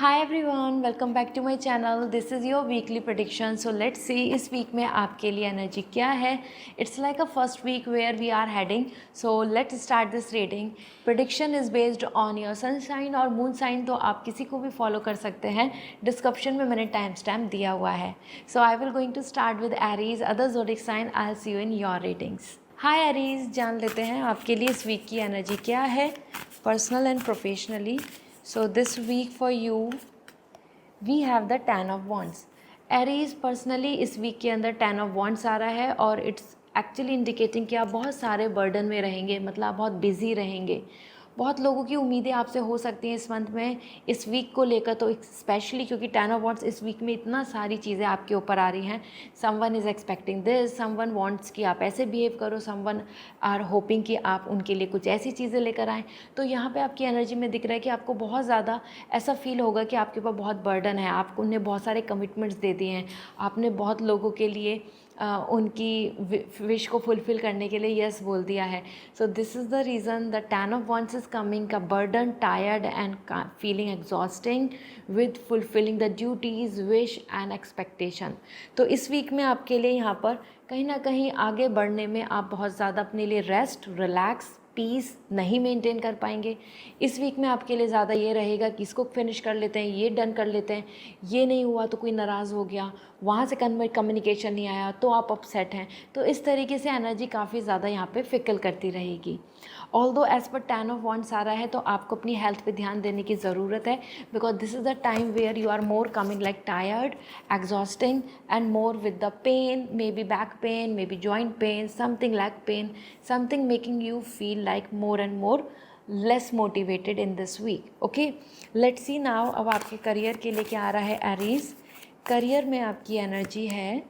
Hi everyone, welcome back to my channel. This is your weekly prediction. So let's see इस week में आपके लिए energy क्या है। It's like a first week where we are heading. So let's start this reading. Prediction is based on your sun sign और moon sign, तो आप किसी को भी फॉलो कर सकते हैं। डिस्क्रिप्शन में मैंने टाइम स्टैम्प दिया हुआ है। So I will going to start with Aries, other zodiac sign. I will see you in your readings. Hi Aries, जान लेते हैं आपके लिए इस वीक की एनर्जी क्या है, personal and professionally. So this week for you we have the 10 of wands. Aries personally इस वीक के अंदर 10 of wands आ रहा है और इट्स एक्चुअली इंडिकेटिंग कि आप बहुत सारे बर्डन में रहेंगे, मतलब आप बहुत बिजी रहेंगे। बहुत लोगों की उम्मीदें आपसे हो सकती हैं इस मंथ में, इस वीक को लेकर तो स्पेशली, क्योंकि 10 of wands इस वीक में इतना सारी चीज़ें आपके ऊपर आ रही हैं। Someone is expecting this, someone wants कि आप ऐसे बिहेव करो, समवन आर होपिंग कि आप उनके लिए कुछ ऐसी चीज़ें लेकर आएँ। तो यहाँ पे आपकी एनर्जी में दिख रहा है कि आपको बहुत ज़्यादा ऐसा फील होगा कि आपके ऊपर बहुत बर्डन है, आपको उन्हें बहुत सारे कमिटमेंट्स दे दिए हैं, आपने बहुत लोगों के लिए उनकी विश को फुलफ़िल करने के लिए यस बोल दिया है। So this is the reason the 10 of wands is coming का burden, tired and feeling exhausting with fulfilling the duties, wish and expectation. तो इस वीक में आपके लिए यहाँ पर कहीं ना कहीं आगे बढ़ने में आप बहुत ज़्यादा अपने लिए रेस्ट, रिलैक्स, पीस नहीं मेंटेन कर पाएंगे। इस वीक में आपके लिए ज़्यादा ये रहेगा कि इसको फिनिश कर लेते हैं, ये डन कर लेते हैं, ये नहीं हुआ तो कोई नाराज़ हो गया, वहाँ से कम्युनिकेशन नहीं आया तो आप अपसेट हैं। तो इस तरीके से एनर्जी काफ़ी ज़्यादा यहाँ पे फिकल करती रहेगी। Although as per 10 of wands आ रहा है तो आपको अपनी हेल्थ पे ध्यान देने की ज़रूरत है, because this is the time where you are more coming like tired, exhausting and more with the pain, maybe back pain, maybe joint pain, something like pain, something making you feel like more and more less motivated in this week. Okay, let's see now अब आपके career के लिए क्या आ रहा है Aries. Career में आपकी एनर्जी है,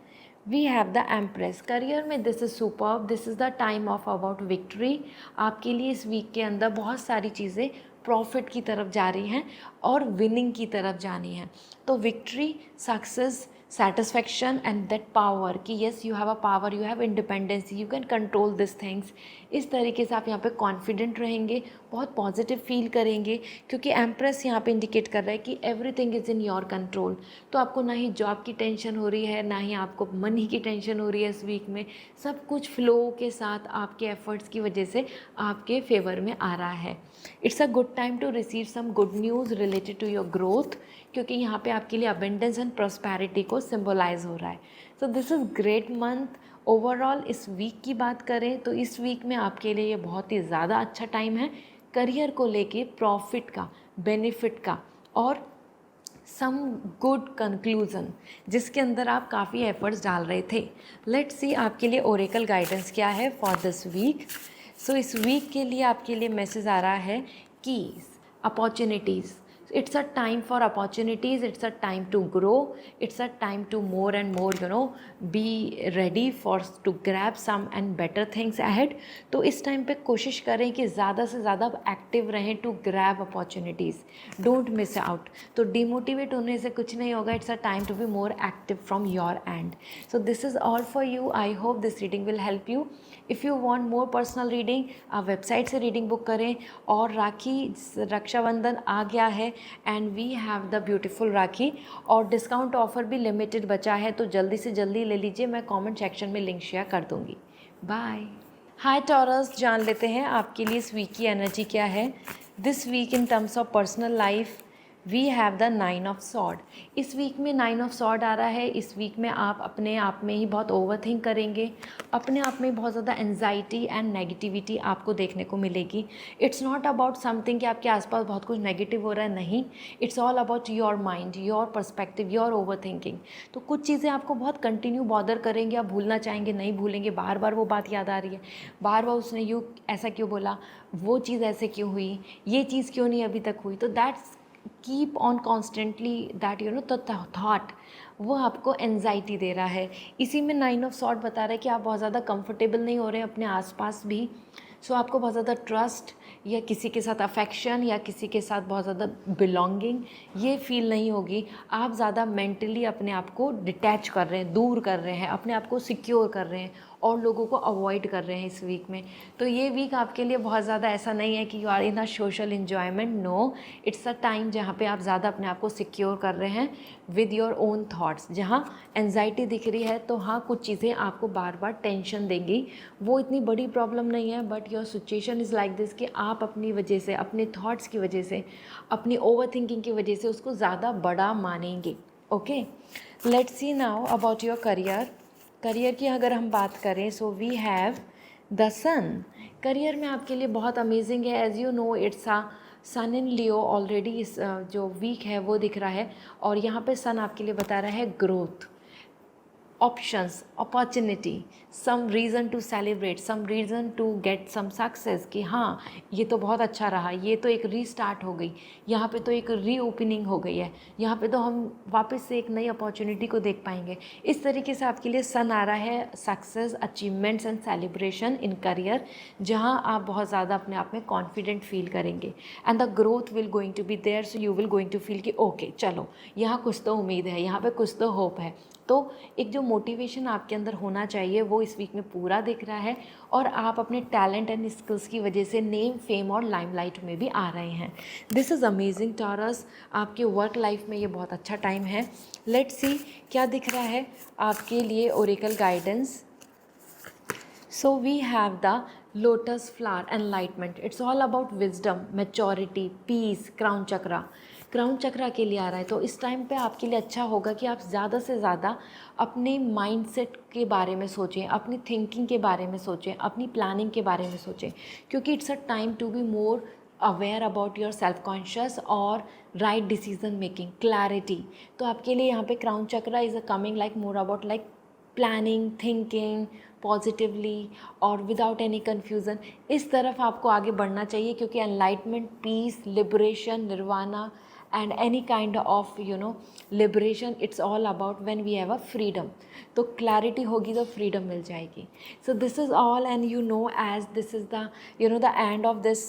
we have the empress. Career में this is superb, this is the time of about victory. आपके लिए इस वीक के अंदर बहुत सारी चीज़ें प्रॉफिट की तरफ जा रही हैं और विनिंग की तरफ जानी है। तो victory, success, satisfaction and that power कि yes you have a power, you have independence, you can control this things. इस तरीके से आप यहाँ पे कॉन्फिडेंट रहेंगे, बहुत पॉजिटिव फील करेंगे, क्योंकि एम्प्रेस यहाँ पे इंडिकेट कर रहा है कि everything is in your control. तो आपको ना ही जॉब की टेंशन हो रही है, ना ही आपको मनी की टेंशन हो रही है। इस वीक में सब कुछ फ्लो के साथ आपके एफर्ट्स की वजह से आपके फेवर में आ रहा है। It's a good time to receive some good news related to your growth, क्योंकि यहाँ पे आपके लिए अबेंडेंस एंड प्रॉस्पेरिटी को सिम्बलाइज हो रहा है। So this is great month. Overall इस वीक की बात करें तो इस वीक में आपके लिए ये बहुत ही ज़्यादा अच्छा टाइम है करियर को लेके, प्रॉफिट का, बेनिफिट का और सम गुड कंक्लूज़न जिसके अंदर आप काफ़ी एफर्ट्स डाल रहे थे। लेट्स सी आपके लिए ओरेकल गाइडेंस क्या है फॉर दिस वीक। सो इस वीक के लिए आपके लिए मैसेज आ रहा है keys, opportunities. It's a time for opportunities, it's a time to grow, it's a time to more and more be ready for to grab some and better things ahead. तो इस time पे कोशिश करें कि ज़्यादा से ज़्यादा एक्टिव रहें to grab opportunities, don't miss out. तो डिमोटिवेट होने से कुछ नहीं होगा, it's a time to be more active from your end. So this is all for you. I hope this reading will help you. If you want more personal reading आप website से reading book करें। और राखी, रक्षाबंधन आ गया है and we have the beautiful rakhi, और discount offer भी limited बचा है, तो जल्दी से जल्दी ले लीजिए। मैं कमेंट सेक्शन में लिंक शेयर कर दूँगी। बाय। हाय टॉरस, जान लेते हैं आपके लिए इस वीक की एनर्जी क्या है। This week in terms of personal life we have the 9 of sword। इस वीक में 9 of sword आ रहा है। इस वीक में आप अपने आप में ही बहुत ओवरथिंक करेंगे, अपने आप में बहुत ज़्यादा एंजाइटी एंड नेगेटिविटी आपको देखने को मिलेगी। इट्स नॉट अबाउट समथिंग कि आपके आसपास बहुत कुछ नेगेटिव हो रहा है, नहीं। It's all about your mind, your perspective, your overthinking. तो कुछ चीज़ें आपको बहुत कंटिन्यू बॉदर करेंगे, आप भूलना चाहेंगे, नहीं भूलेंगे, बार बार वो बात याद आ रही है, बार बार उसने यूँ ऐसा क्यों बोला, वो चीज़ ऐसे क्यों हुई, ये चीज़ क्यों नहीं अभी तक हुई। तो that's keep on constantly that the thought, वो आपको एनजाइटी दे रहा है। इसी में 9 of sword बता रहा है कि आप बहुत ज़्यादा कंफर्टेबल नहीं हो रहे हैं अपने आसपास भी। सो आपको बहुत ज़्यादा ट्रस्ट या किसी के साथ अफेक्शन या किसी के साथ बहुत ज़्यादा बिलोंगिंग ये फील नहीं होगी। आप ज़्यादा मेंटली अपने आप को डिटैच कर रहे हैं, दूर कर रहे हैं, अपने आप को सिक्योर कर रहे हैं, और लोगों को अवॉइड कर रहे हैं इस वीक में। तो ये वीक आपके लिए बहुत ज़्यादा ऐसा नहीं है कि you are in a social enjoyment, no, it's a time जहाँ पे आप ज़्यादा अपने आप को सिक्योर कर रहे हैं विद योर ओन थाट्स। जहाँ एनजाइटी दिख रही है तो हाँ, कुछ चीज़ें आपको बार बार टेंशन देंगी, वो इतनी बड़ी प्रॉब्लम नहीं है, but your situation is like this कि आप अपनी वजह से, अपने थाट्स की वजह से, अपनी ओवर थिंकिंग की वजह से उसको ज़्यादा बड़ा मानेंगे। Okay, let's see now about your career. Career की अगर हम बात करें, so we have the sun. Career में आपके लिए बहुत अमेजिंग है, as you know it's a sun in Leo already. इस जो वीक है वो दिख रहा है, और यहाँ पे सन आपके लिए बता रहा है growth, options, opportunity, some reason to celebrate, some reason to get some success, कि हाँ ये तो बहुत अच्छा रहा, ये तो एक रीस्टार्ट हो गई, यहाँ पे तो एक रीओपनिंग हो गई है, यहाँ पे तो हम वापस से एक नई अपॉर्चुनिटी को देख पाएंगे। इस तरीके से आपके लिए सन आ रहा है success, achievements and celebration in career, जहाँ आप बहुत ज़्यादा अपने आप में कॉन्फिडेंट फील करेंगे, and the growth will going to be there, so you will going to feel कि ओके चलो यहाँ कुछ तो उम्मीद है, यहाँ पे कुछ तो होप है। तो एक जो मोटिवेशन आपके अंदर होना चाहिए वो इस वीक में पूरा दिख रहा है, और आप अपने टैलेंट एंड स्किल्स की वजह से नेम, फेम और लाइमलाइट में भी आ रहे हैं। दिस इज़ अमेजिंग टॉरस, आपके वर्क लाइफ में ये बहुत अच्छा टाइम है। लेट्स सी क्या दिख रहा है आपके लिए oracle guidance. So we have the lotus flower enlightenment. It's all about wisdom, maturity, peace, crown chakra. Crown chakra के लिए आ रहा है, तो इस टाइम पे आपके लिए अच्छा होगा कि आप ज़्यादा से ज़्यादा अपने माइंडसेट के बारे में सोचें, अपनी थिंकिंग के बारे में सोचें, अपनी प्लानिंग के बारे में सोचें, क्योंकि it's a time to be more aware about your self conscious और राइट डिसीजन मेकिंग, क्लैरिटी। तो आपके लिए यहाँ पे crown chakra is a coming like more about like planning, thinking positively और विदाउट एनी कन्फ्यूज़न। इस तरफ आपको आगे बढ़ना चाहिए, क्योंकि enlightenment, peace, liberation, nirvana and any kind of liberation, it's all about when we have a freedom. तो क्लैरिटी होगी तो फ्रीडम मिल जाएगी। So this is all, and you know as this is the the end of this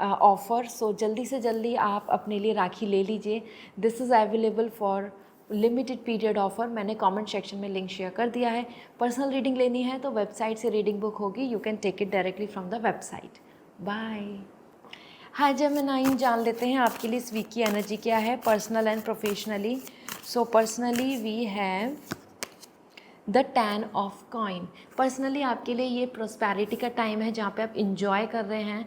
offer. सो जल्दी से जल्दी आप अपने लिए राखी ले लीजिए। This is available for limited period offer, मैंने कमेंट सेक्शन में लिंक शेयर कर दिया है। पर्सनल रीडिंग लेनी है तो वेबसाइट से रीडिंग बुक होगी, you can take it directly from the website. Bye. हाँ जेमिनाइन, जान लेते हैं आपके लिए इस वीक की एनर्जी क्या है, personal and professionally. So personally we have the 10 of coin. Personally आपके लिए ये प्रोस्पैरिटी का टाइम है, जहाँ पे आप इंजॉय कर रहे हैं,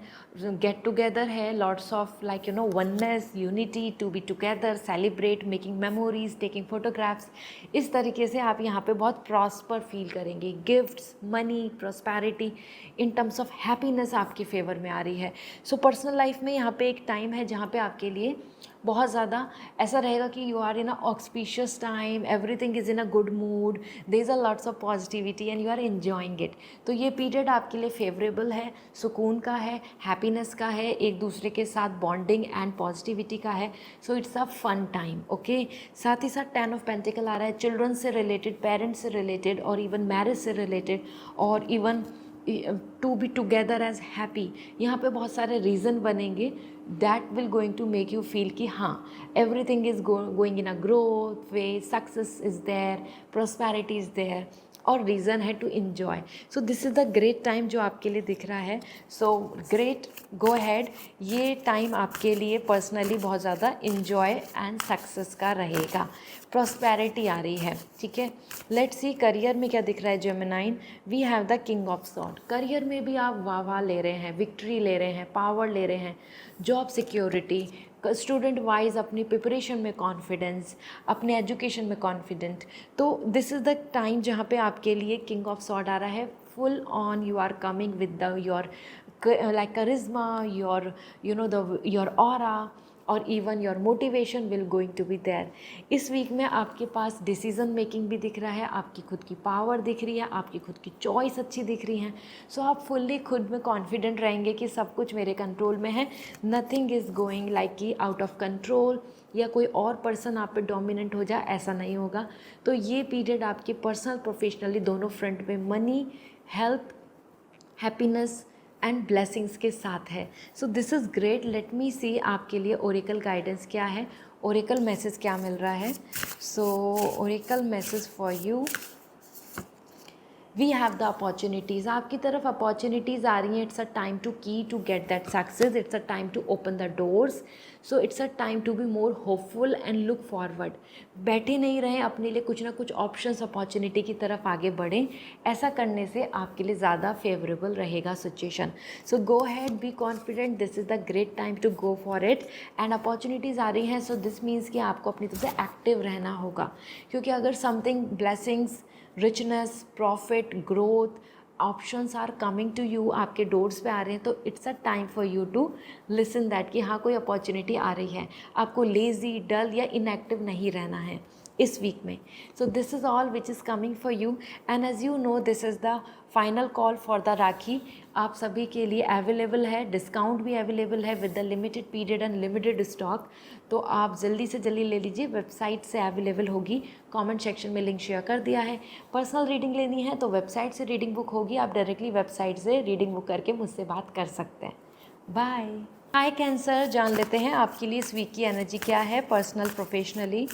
गेट टुगेदर है, lots of like oneness, unity, to be together, celebrate, making memories, taking photographs. इस तरीके से आप यहाँ पे बहुत प्रॉस्पर फील करेंगे। Gifts, money, prosperity in terms of happiness आपके फेवर में आ रही है। सो पर्सनल लाइफ में यहाँ पे एक टाइम है जहाँ पे आपके लिए बहुत ज़्यादा ऐसा रहेगा कि you are in a auspicious time, everything is in a good mood, there is a lots of positivity and you are enjoying it. तो ये पीरियड आपके लिए फेवरेबल है, सुकून का है, हैप्पीनेस का है, एक दूसरे के साथ बॉन्डिंग एंड पॉजिटिविटी का है। So it's a fun time. Okay, साथ ही साथ 10 ऑफ पेंटिकल आ रहा है, चिल्ड्रन से रिलेटेड, पेरेंट्स से रिलेटेड, और इवन मैरिज से रिलेटेड, और even to be together as happy. यहाँ पे बहुत सारे रीज़न बनेंगे that will going to make you feel कि हाँ everything is going in a growth way, success is there, prosperity is there, और रीज़न है to enjoy. So this is the great time जो आपके लिए दिख रहा है। So great, go ahead. ये टाइम आपके लिए पर्सनली बहुत ज़्यादा इन्जॉय एंड सक्सेस का रहेगा। प्रॉस्पेरिटी आ रही है, ठीक है। लेट्स सी करियर में क्या दिख रहा है Gemini. We have the king of sword. Career में भी आप वाह ले रहे हैं, विक्ट्री ले रहे हैं, पावर ले रहे हैं, जॉब सिक्योरिटी, स्टूडेंट वाइज अपनी प्रिपरेशन में कॉन्फिडेंस, अपने एजुकेशन में कॉन्फिडेंट। तो दिस इज़ द टाइम जहाँ पे आपके लिए किंग ऑफ सॉर्ड आ रहा है। Full on you are coming with the your like charisma, your aura, और even your motivation will going to be there. इस वीक में आपके पास डिसीजन मेकिंग भी दिख रहा है, आपकी खुद की पावर दिख रही है, आपकी खुद की चॉइस अच्छी दिख रही है। सो आप फुल्ली खुद में कॉन्फिडेंट रहेंगे कि सब कुछ मेरे कंट्रोल में है, नथिंग इज़ गोइंग लाइक कि आउट ऑफ कंट्रोल, या कोई और पर्सन आप पे डोमिनेंट हो जाए, ऐसा नहीं होगा। तो ये पीरियड आपके पर्सनल प्रोफेशनली दोनों फ्रंट में money, health, happiness and blessings के साथ है। So this is great. Let me see आपके लिए ओरेकल गाइडेंस क्या है, ओरेकल मैसेज क्या मिल रहा है। So oracle message for you, we have the opportunities, आपकी तरफ अपॉर्चुनिटीज़ आ रही हैं. It's a time to key to get that success, it's a time to open the doors. So it's a time to be more hopeful and look forward. बैठे नहीं रहें, अपने लिए कुछ ना कुछ ऑप्शंस अपॉर्चुनिटी की तरफ आगे बढ़ें. ऐसा करने से आपके लिए ज़्यादा फेवरेबल रहेगा situation. So go ahead, be confident, this is the great time to go for it. And opportunities आ रही हैं, सो दिस मीन्स कि आपको अपनी तरफ से एक्टिव रहना होगा. क्योंकि अगर something blessings, richness, profit, growth, options are coming to you, आपके डोर्स पे आ रहे हैं, तो it's a time for you to listen that कि हाँ कोई अपॉर्चुनिटी आ रही है. आपको लेज़ी, डल या इनएक्टिव नहीं रहना है इस वीक में. So this is all which is coming for you. And as you know this is the final call for the rakhi. आप सभी के लिए अवेलेबल है, डिस्काउंट भी अवेलेबल है with the limited period and limited stock. तो आप जल्दी से जल्दी ले लीजिए, वेबसाइट से अवेलेबल होगी. कमेंट सेक्शन में लिंक शेयर कर दिया है. पर्सनल रीडिंग लेनी है तो वेबसाइट से रीडिंग बुक होगी, आप डायरेक्टली वेबसाइट से रीडिंग बुक करके मुझसे बात कर सकते हैं. बाय. हाय कैंसर, जान लेते हैं आपके लिए इस वीक की एनर्जी क्या है, personal, professionally.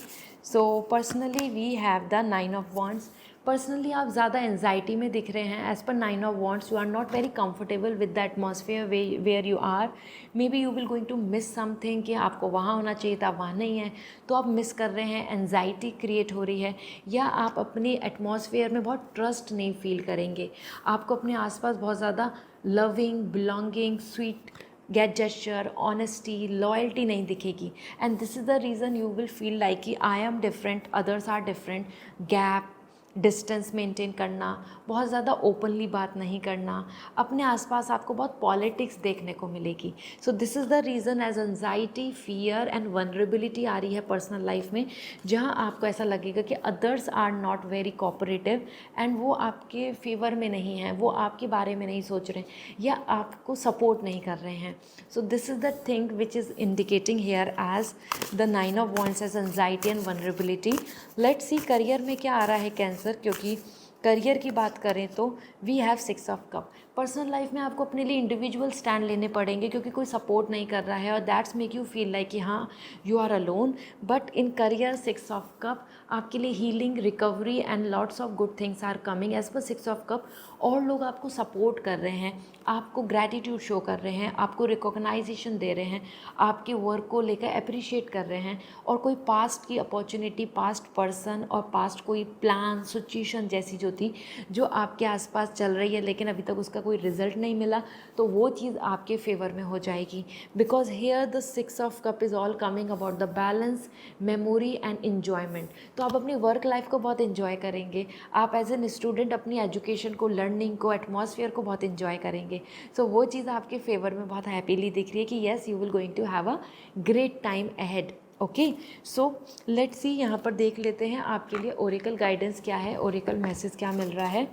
So personally we have the 9 of wands. Personally आप ज़्यादा एनजाइटी में दिख रहे हैं. As per 9 of wands, you are not very comfortable with the atmosphere where you are. Maybe you will going to miss something, कि आपको वहाँ होना चाहिए था, वहाँ नहीं है, तो आप मिस कर रहे हैं. एनजाइटी क्रिएट हो रही है, या आप अपने एटमॉस्फेयर में बहुत ट्रस्ट नहीं फील करेंगे. आपको अपने आसपास बहुत ज़्यादा loving, belonging, sweet get gesture, honesty, loyalty नहीं दिखेगी. And this is the reason you will feel like कि I am different, others are different. Gap, distance maintain करना, बहुत ज़्यादा ओपनली बात नहीं करना, अपने आसपास आपको बहुत पॉलिटिक्स देखने को मिलेगी. So this is the reason as anxiety, fear and vulnerability आ रही है पर्सनल लाइफ में, जहाँ आपको ऐसा लगेगा कि others are not very cooperative and वो आपके फेवर में नहीं हैं, वो आपके बारे में नहीं सोच रहे हैं, या आपको सपोर्ट नहीं कर रहे हैं. So this is the thing which is indicating here as the 9 of wands as anxiety and vulnerability. Let's see career में क्या आ रहा है कैंसर. क्योंकि करियर की बात करें तो we have 6 of cup. Personal life में आपको अपने लिए इंडिविजुअल स्टैंड लेने पड़ेंगे, क्योंकि कोई सपोर्ट नहीं कर रहा है, और that's make you feel like कि हाँ you are alone. But in career 6 of cup आपके लिए healing, recovery and lots of good things are coming as per 6 of cup. और लोग आपको सपोर्ट कर रहे हैं, आपको ग्रैटिट्यूड शो कर रहे हैं, आपको रिकॉग्नाइजेशन दे रहे हैं, आपके वर्क को लेकर अप्रिशिएट कर रहे हैं. और कोई पास्ट की अपॉर्चुनिटी, पास्ट पर्सन और पास्ट कोई प्लान, सिचुएशन जैसी जो थी, जो आपके आसपास चल रही है लेकिन अभी तक उसका कोई रिजल्ट नहीं मिला, तो वो चीज़ आपके फेवर में हो जाएगी. Because here the 6 of cup is all coming about the balance, memory and enjoyment. तो आप अपनी वर्क लाइफ को बहुत इन्जॉय करेंगे. आप एज एन स्टूडेंट अपनी एजुकेशन को, लर्निंग को, एटमॉस्फेयर को बहुत इन्जॉय करेंगे. सो वो चीज़ आपके फेवर में बहुत हैप्पीली दिख रही है कि yes you will going to have a great time ahead. Okay, so let's see, यहाँ पर देख लेते हैं आपके लिए ओरेकल गाइडेंस क्या है, ओरेकल मैसेज क्या मिल रहा है.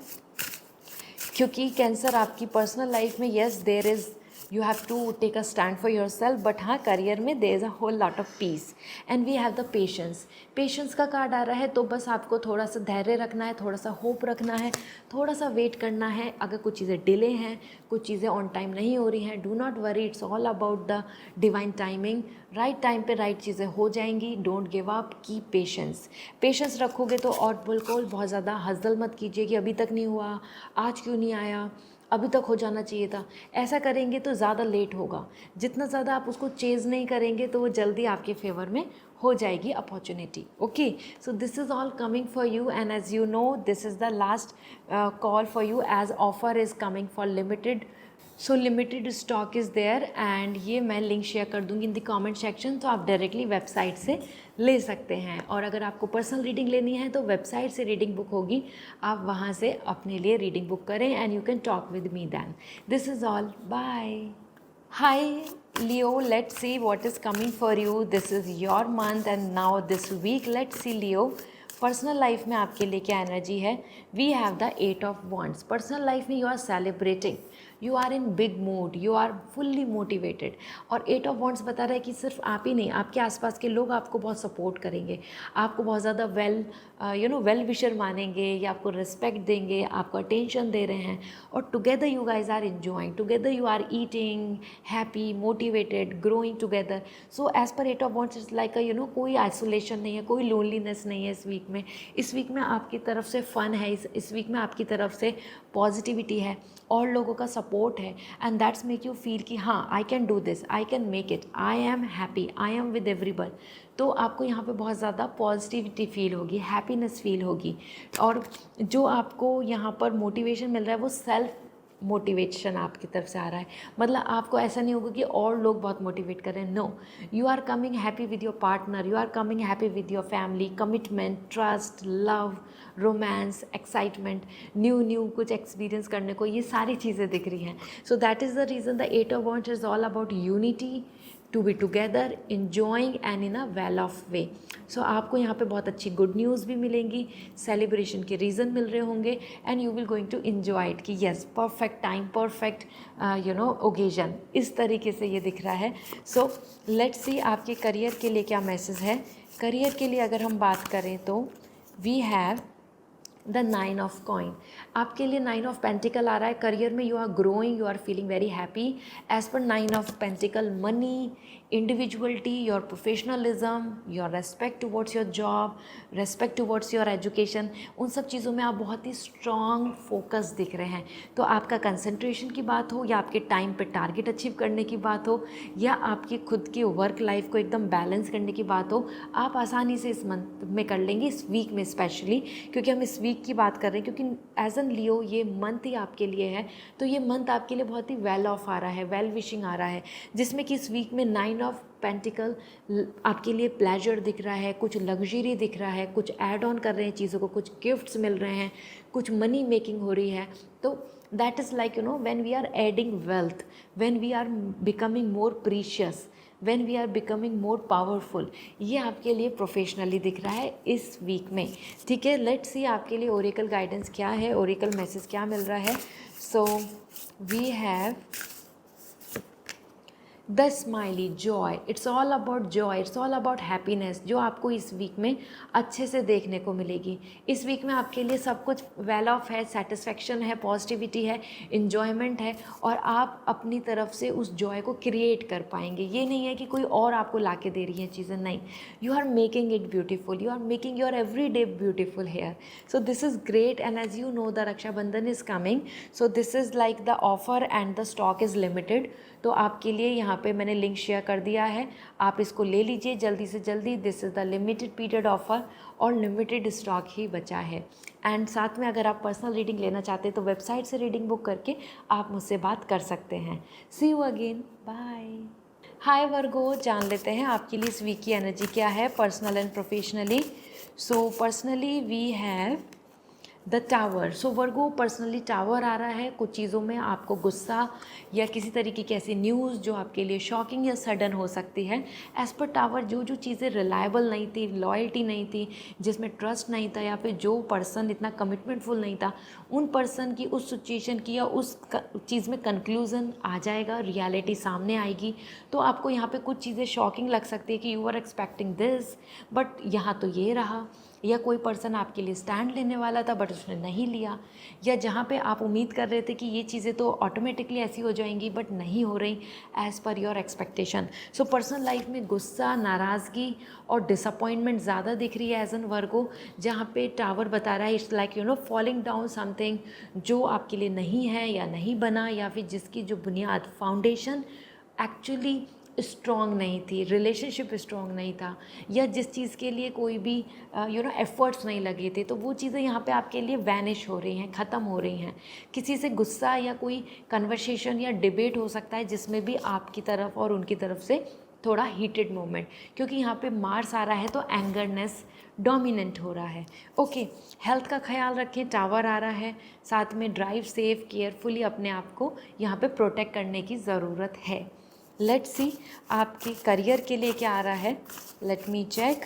क्योंकि कैंसर आपकी पर्सनल लाइफ में yes there is, you have to take a stand for yourself, but हाँ करियर में there is a whole lot of peace and we have the patience. Patience का कार्ड आ रहा है, तो बस आपको थोड़ा सा धैर्य रखना है, थोड़ा सा होप रखना है, थोड़ा सा वेट करना है. अगर कुछ चीज़ें डिले हैं, कुछ चीज़ें ऑन टाइम नहीं हो रही हैं, do not worry, it's all about the divine timing. Right time पे राइट चीज़ें हो जाएंगी. Don't give up, keep patience. Patience रखोगे तो, और बिल्कुल बहुत ज़्यादा हसदल मत कीजिए कि अभी तक नहीं हुआ, आज क्यों नहीं आया, अभी तक हो जाना चाहिए था. ऐसा करेंगे तो ज़्यादा लेट होगा. जितना ज़्यादा आप उसको चेज़ नहीं करेंगे तो वो जल्दी आपके फेवर में हो जाएगी opportunity. Okay, so this is all coming for you and as you know this is the last call for you as offer is coming for limited. So limited stock is there and ये मैं link share कर दूँगी in the comment section, तो आप directly website से ले सकते हैं. और अगर आपको पर्सनल रीडिंग लेनी है तो वेबसाइट से रीडिंग बुक होगी, आप वहाँ से अपने लिए रीडिंग बुक करें and you can talk with me then. This is all, bye. Hi Leo, let's see what is coming for you. This is your month and now this week. Let's see Leo, personal life में आपके लिए क्या energy है. We have the 8 of wands. Personal life में you are celebrating, you are in big mood, you are fully motivated. और 8 of wands बता रहा है कि सिर्फ आप ही नहीं, आपके आसपास के लोग आपको बहुत सपोर्ट करेंगे, आपको बहुत ज़्यादा वेल विशर मानेंगे या आपको रिस्पेक्ट देंगे, आपको अटेंशन दे रहे हैं। और together you guys are enjoying, together you are eating, happy, motivated, growing together. So as per 8 of wands it's like कोई आइसोलेशन नहीं है, कोई लोनलीनेस नहीं है इस वीक में। इस वीक में आपकी तरफ से फ़न है, इस वीक में आपकी तरफ से पॉजिटिविटी है और लोगों का सपोर्ट है, and that's make you feel कि हाँ I can do this, I can make it, I am happy, I am with everyone. तो आपको यहाँ पे बहुत ज़्यादा पॉजिटिविटी फील होगी, हैप्पीनेस फील होगी। और जो आपको यहाँ पर मोटिवेशन मिल रहा है वो सेल्फ मोटिवेशन आपकी तरफ से आ रहा है। मतलब आपको ऐसा नहीं होगा कि और लोग बहुत मोटिवेट कर रहे हैं, no, you are coming happy with your partner, you are coming happy with your family, commitment, trust, love, romance, excitement, new कुछ एक्सपीरियंस करने को, ये सारी चीज़ें दिख रही हैं। So that is the reason the 8 of wands is all about unity, to be together, enjoying and in a well of way. सो आपको यहाँ पे बहुत अच्छी गुड न्यूज़ भी मिलेंगी, सेलिब्रेशन के रीज़न मिल रहे होंगे, and you will going to enjoy it कि yes perfect time, perfect occasion, इस तरीके से ये दिख रहा है। सो लेट्स सी आपके करियर के लिए क्या मैसेज है। करियर के लिए अगर हम बात करें तो we have the 9 of coin. आपके लिए 9 ऑफ पेंटिकल आ रहा है। करियर में you are growing, you are feeling very happy as per 9 of pentacle. Money, individuality, your professionalism, your respect towards your job, respect towards your education, उन सब चीज़ों में आप बहुत ही स्ट्रॉन्ग फोकस दिख रहे हैं। तो आपका कंसंट्रेशन की बात हो या आपके टाइम पे टारगेट अचीव करने की बात हो या आपकी खुद की वर्क लाइफ को एकदम बैलेंस करने की बात हो, आप आसानी से इस मंथ में कर लेंगे, इस वीक में स्पेशली, क्योंकि हम इस वीक की बात कर रहे हैं क्योंकि एज एन लियो ये मंथ ही आपके लिए है। तो ये मंथ आपके लिए बहुत ही वेल ऑफ आ रहा है, वेल विशिंग आ रहा है, जिसमें कि इस वीक में 9 ऑफ पेंटिकल आपके लिए प्लेजर दिख रहा है, कुछ लग्जरी दिख रहा है, कुछ ऐड ऑन कर रहे हैं चीज़ों को, कुछ गिफ्ट्स मिल रहे हैं, कुछ मनी मेकिंग हो रही है। तो that is like when we are adding wealth, when we are becoming more precious, when we are becoming more powerful, ये आपके लिए प्रोफेशनली दिख रहा है इस वीक में। ठीक है, लेट्स सी आपके लिए ओरेकल गाइडेंस क्या है, ओरेकल मैसेज क्या मिल रहा है। So we have the smiley joy, it's all about joy, it's all about happiness, जो आपको इस वीक में अच्छे से देखने को मिलेगी। इस वीक में आपके लिए सब कुछ वेल ऑफ है, सेटिस्फैक्शन है, पॉजिटिविटी है, इन्जॉयमेंट है, और आप अपनी तरफ से उस जॉय को क्रिएट कर पाएंगे। ये नहीं है कि कोई और आपको ला के दे रही है चीज़ें, नहीं, you are making it beautiful, you are making your every day beautiful here. So this is great, and as you know the Rakshabandhan is coming, so this is like the offer and the stock is limited. तो आपके लिए यहाँ पे मैंने link share कर दिया है, आप इसको ले लीजिए जल्दी से जल्दी। This is the limited period offer और लिमिटेड स्टॉक ही बचा है। एंड साथ में अगर आप पर्सनल रीडिंग लेना चाहते हैं तो वेबसाइट से रीडिंग बुक करके आप मुझसे बात कर सकते हैं। सी यू अगेन, बाय। हाय वर्गो, जान लेते हैं आपके लिए इस वीक की एनर्जी क्या है, personal and professionally. So personally we have the tower. So Virgo personally tower आ रहा है। कुछ चीज़ों में आपको गुस्सा या किसी तरीके की ऐसी न्यूज़ जो आपके लिए शॉकिंग या सडन हो सकती है। एज़ पर टावर जो जो चीज़ें रिलायबल नहीं थी, लॉयल्टी नहीं थी, जिसमें ट्रस्ट नहीं था, या फिर जो पर्सन इतना कमिटमेंटफुल नहीं था, उन पर्सन की, उस सिचुएशन की या उस चीज़ में कंक्लूज़न आ जाएगा, रियलिटी सामने आएगी। तो आपको यहाँ पे कुछ चीज़ें शॉकिंग लग सकती है कि you are expecting this but यहाँ तो ये रहा, या कोई पर्सन आपके लिए स्टैंड लेने वाला था बट उसने नहीं लिया, या जहाँ पे आप उम्मीद कर रहे थे कि ये चीज़ें तो ऑटोमेटिकली ऐसी हो जाएंगी बट नहीं हो रही as per your expectation. So personal life में गुस्सा, नाराज़गी और डिसअपॉइंटमेंट ज़्यादा दिख रही है एज एन वर्गो, जहाँ पे टावर बता रहा है it's like falling down something जो आपके लिए नहीं है या नहीं बना, या फिर जिसकी जो बुनियाद, फाउंडेशन एक्चुअली स्ट्रॉन्ग नहीं थी, रिलेशनशिप स्ट्रॉन्ग नहीं था, या जिस चीज़ के लिए कोई भी एफर्ट्स नहीं लगे थे, तो वो चीज़ें यहाँ पे आपके लिए वैनिश हो रही हैं, ख़त्म हो रही हैं। किसी से गुस्सा या कोई कन्वर्सेशन या डिबेट हो सकता है जिसमें भी आपकी तरफ और उनकी तरफ से थोड़ा हीटेड मोमेंट, क्योंकि यहाँ पे मार्स आ रहा है तो एंगरनेस डोमिनेंट हो रहा है। ओके, हेल्थ का ख्याल रखें, टावर आ रहा है, साथ में ड्राइव सेफ, केयरफुली अपने आप को यहाँ पे प्रोटेक्ट करने की ज़रूरत है। लेट्स सी आपके करियर के लिए क्या आ रहा है, लेट मी चेक।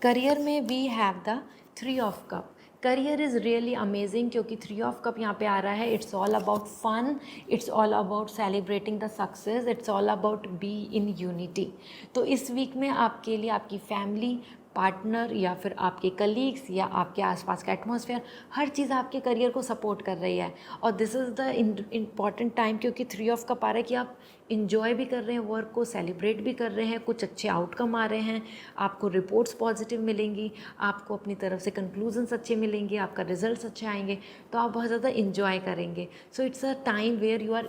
करियर में we have the 3 of cup. Career is really amazing, क्योंकि 3 ऑफ कप यहाँ पे आ रहा है. It's all about fun, it's all about celebrating the success, it's all about be in unity. तो इस week में आपके लिए आपकी फैमिली, पार्टनर या फिर आपके कलीग्स या आपके आसपास का एटमॉस्फेयर, हर चीज़ आपके करियर को सपोर्ट कर रही है. और this is the important time, क्योंकि 3 ऑफ कप आ रहा है कि आप इन्जॉय भी कर रहे हैं वर्क को, सेलिब्रेट भी कर रहे हैं, कुछ अच्छे आउटकम आ रहे हैं, आपको रिपोर्ट्स पॉजिटिव मिलेंगी, आपको अपनी तरफ से कंक्लूजन्स अच्छे मिलेंगे, आपका रिजल्ट्स अच्छे आएंगे, तो आप बहुत ज़्यादा इन्जॉय करेंगे. So it's a time where you are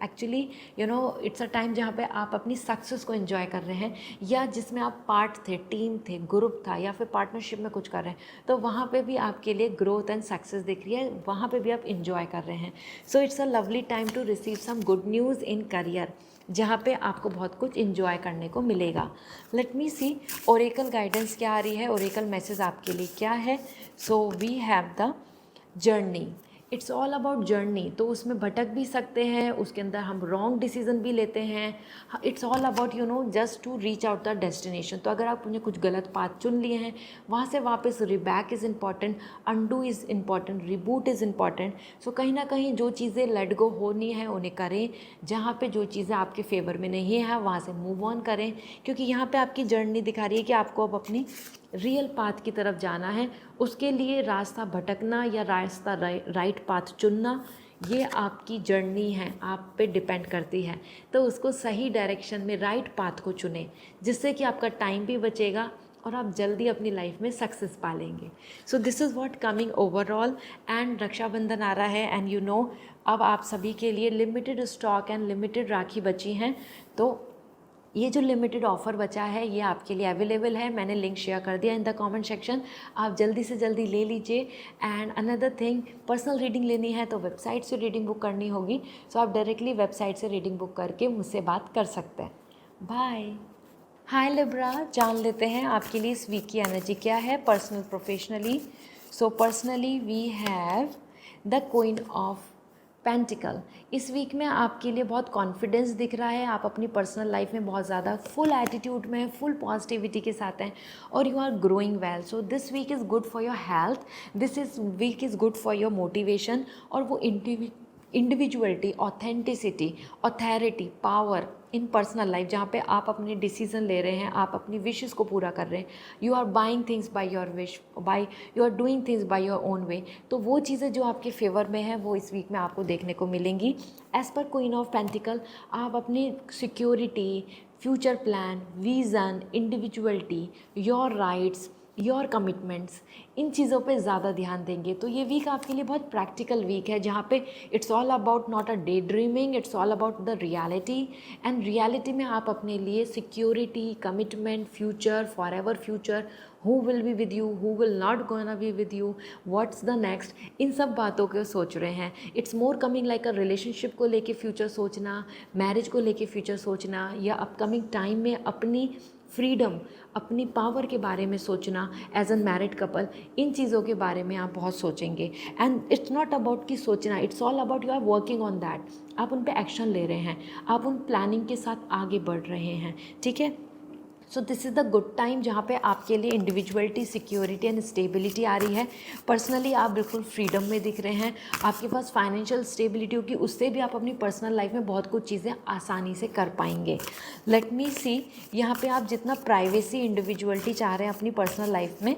actually it's a time जहाँ पे आप अपनी सक्सेस को इन्जॉय कर रहे हैं, या जिसमें आप पार्ट थे, टीम थे, ग्रुप था, या फिर पार्टनरशिप में कुछ कर रहे हैं, तो वहाँ पे भी आपके लिए ग्रोथ एंड सक्सेस दिख रही है, वहाँ पे भी आप इन्जॉय कर रहे हैं. So it's a lovely time to receive some good news in career, जहाँ पे आपको बहुत कुछ इन्जॉय करने को मिलेगा. Let me see oracle guidance क्या आ रही है, ओरेकल मैसेज आपके लिए क्या है. So we have the journey. It's all about journey. तो उसमें भटक भी सकते हैं, उसके अंदर हम रॉन्ग डिसीजन भी लेते हैं. It's all about just to reach out the destination. तो अगर आप उन्हें कुछ गलत पाथ चुन लिए हैं, वहाँ से वापस reback is important, undo is important, reboot is important. So कहीं ना कहीं जो चीज़ें लेट गो होनी है उन्हें करें, जहाँ पे जो चीज़ें आपके फेवर में नहीं है वहाँ से मूव ऑन करें, क्योंकि यहाँ पे आपकी जर्नी दिखा रही है कि आपको अब अपनी रियल पाथ की तरफ जाना है. उसके लिए रास्ता भटकना या रास्ता राइट पाथ चुनना, ये आपकी जर्नी है, आप पे डिपेंड करती है. तो उसको सही डायरेक्शन में राइट पाथ को चुनें, जिससे कि आपका टाइम भी बचेगा और आप जल्दी अपनी लाइफ में सक्सेस पा लेंगे. So this is what coming overall. And Rakshabandhan आ रहा है, एंड अब आप सभी के लिए limited stock and limited rakhi बची हैं. तो ये जो लिमिटेड ऑफ़र बचा है ये आपके लिए अवेलेबल है. मैंने लिंक शेयर कर दिया इन द कमेंट सेक्शन, आप जल्दी से जल्दी ले लीजिए. And another thing, personal reading लेनी है तो वेबसाइट से रीडिंग बुक करनी होगी. सो आप डायरेक्टली वेबसाइट से रीडिंग बुक करके मुझसे बात कर सकते हैं. बाय. हाय लिब्रा, जान लेते हैं आपके लिए इस वीक की एनर्जी क्या है, personal professionally. So personally we have the queen of pentacle. इस वीक में आपके लिए बहुत कॉन्फिडेंस दिख रहा है, आप अपनी पर्सनल लाइफ में बहुत ज़्यादा फुल एटीट्यूड में, फुल पॉजिटिविटी के साथ हैं, और you are growing well. So this week is good for your health, week is good for your motivation, और वो individuality, authenticity, authority, power in personal life, जहाँ पे आप अपने डिसीजन ले रहे हैं, आप अपनी विशेस को पूरा कर रहे हैं, you are buying things by your wish, you are doing things by your own way. तो वो चीज़ें जो आपके फेवर में हैं वो इस वीक में आपको देखने को मिलेंगी. As per queen of pentacles, आप अपनी security, future plan, vision, individuality, your rights, your commitments, इन चीज़ों पे ज़्यादा ध्यान देंगे. तो ये वीक आपके लिए बहुत प्रैक्टिकल वीक है, जहाँ पे it's all about not a day dreaming, it's all about the reality. And reality में आप अपने लिए security, commitment, future, for ever future, who will be with you, who will not gonna be with you, what's the next, इन सब बातों को सोच रहे हैं. It's more coming like a relationship को लेके फ्यूचर सोचना, मैरिज को लेके फ्यूचर सोचना, या अपकमिंग टाइम में अपनी फ्रीडम, अपनी पावर के बारे में सोचना एज एन मैरिड कपल. इन चीज़ों के बारे में आप बहुत सोचेंगे. एंड इट्स नॉट अबाउट कि सोचना, it's all about you are working on that. आप उन पे एक्शन ले रहे हैं, आप उन प्लानिंग के साथ आगे बढ़ रहे हैं. ठीक है. So this is the good time, जहाँ पे आपके लिए इंडिविजुअलिटी, सिक्योरिटी एंड स्टेबिलिटी आ रही है. पर्सनली आप बिल्कुल फ्रीडम में दिख रहे हैं, आपके पास फाइनेंशियल स्टेबिलिटी होगी, उससे भी आप अपनी पर्सनल लाइफ में बहुत कुछ चीज़ें आसानी से कर पाएंगे. लेट मी सी, यहाँ पे आप जितना प्राइवेसी, इंडिविजुअलिटी चाह रहे हैं अपनी पर्सनल लाइफ में.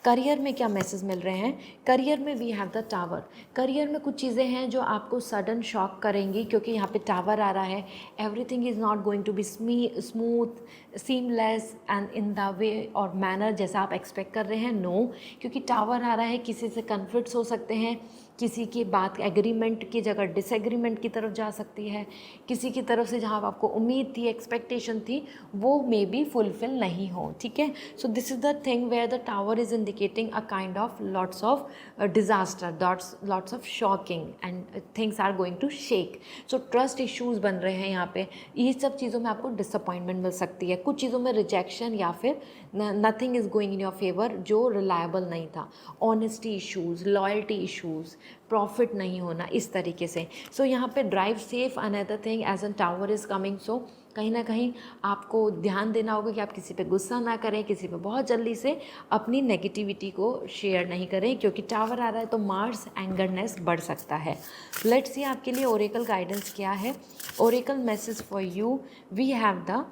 करियर में क्या मैसेज मिल रहे हैं, करियर में we have the tower. Career में कुछ चीज़ें हैं जो आपको सडन शॉक करेंगी, क्योंकि यहाँ पे टावर आ रहा है. Everything is not going to be smooth, seamless and in the way और मैनर जैसा आप एक्सपेक्ट कर रहे हैं. नो, क्योंकि टावर आ रहा है, किसी से कन्फ्लिक्ट्स हो सकते हैं, किसी की बात एग्रीमेंट की जगह डिसएग्रीमेंट की तरफ जा सकती है, किसी की तरफ से जहाँ आपको उम्मीद थी, एक्सपेक्टेशन थी, वो मे बी फुलफिल नहीं हो. ठीक है. So this is the thing where the tower is indicating a kind of lots of disaster, lots of shocking and things are going to shake. So trust issues बन रहे हैं यहाँ पे. ये सब चीज़ों में आपको डिसअपॉइंटमेंट मिल सकती है, कुछ चीज़ों में रिजेक्शन, या फिर nothing is going in your favour जो रिलायबल नहीं था. Honesty issues, loyalty issues, profit नहीं होना, इस तरीके से. सो यहाँ पे drive safe, another thing as an tower is coming. So कहीं ना कहीं आपको ध्यान देना होगा कि आप किसी पे गुस्सा ना करें, किसी पे बहुत जल्दी से अपनी नेगेटिविटी को शेयर नहीं करें, क्योंकि टावर आ रहा है तो मार्स एंगरनेस बढ़ सकता है। लेट्स सी आपके लिए ओरेकल गाइडेंस क्या है। Oracle message for you, we have the